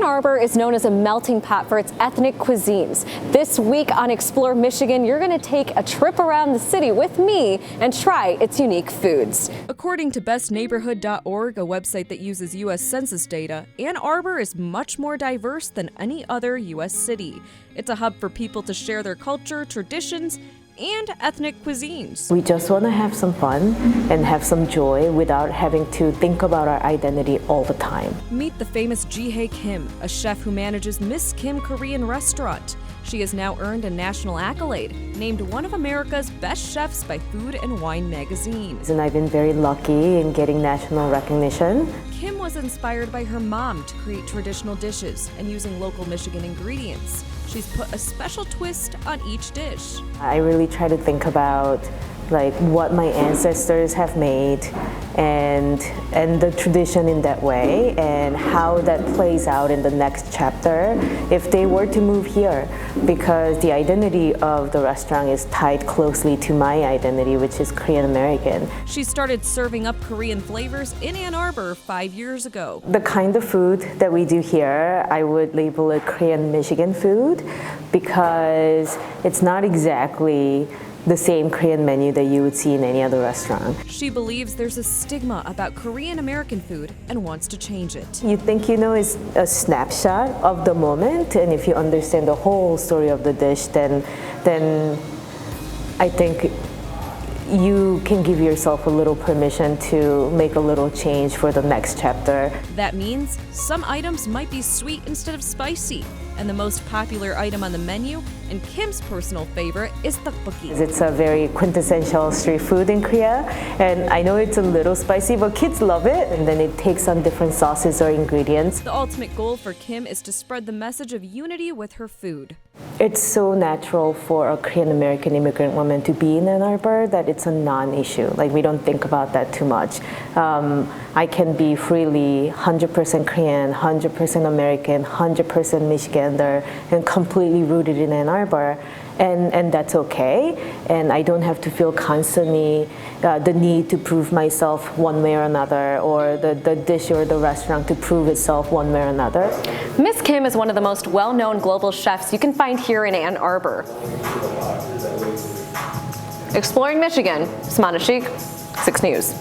Ann Arbor is known as a melting pot for its ethnic cuisines. This week on Explore Michigan, you're going to take a trip around the city with me and try its unique foods. According to bestneighborhood.org, a website that uses U.S. Census data, Ann Arbor is much more diverse than any other U.S. city. It's a hub for people to share their culture, traditions, and ethnic cuisines. We just want to have some fun and have some joy without having to think about our identity all the time. Meet the famous Ji-hae Kim, a chef who manages Miss Kim Korean restaurant. She has now earned a national accolade, named one of America's best chefs by Food and Wine magazine. And I've been very lucky in getting national recognition. Kim was inspired by her mom to create traditional dishes and using local Michigan ingredients. She's put a special twist on each dish. I really try to think about what my ancestors have made and the tradition in that way and how that plays out in the next chapter if they were to move here, because the identity of the restaurant is tied closely to my identity, which is Korean American. She started serving up Korean flavors in Ann Arbor 5 years ago. The kind of food that we do here, I would label it Korean Michigan food, because it's not exactly the same Korean menu that you would see in any other restaurant. She believes there's a stigma about Korean American food and wants to change it. You think it's a snapshot of the moment, and if you understand the whole story of the dish, then I think you can give yourself a little permission to make a little change for the next chapter. That means some items might be sweet instead of spicy. And the most popular item on the menu, and Kim's personal favorite, is tteokbokki. It's a very quintessential street food in Korea, and I know it's a little spicy, but kids love it, and then it takes on different sauces or ingredients. The ultimate goal for Kim is to spread the message of unity with her food. It's so natural for a Korean American immigrant woman to be in Ann Arbor that it's a non-issue. We don't think about that too much. I can be freely 100% Korean, 100% American, 100% Michigander, and completely rooted in Ann Arbor. And that's okay. And I don't have to feel constantly the need to prove myself one way or another, or the dish or the restaurant to prove itself one way or another. Miss Kim is one of the most well-known global chefs you can find here in Ann Arbor. Exploring Michigan, Samana Sheikh, 6 News.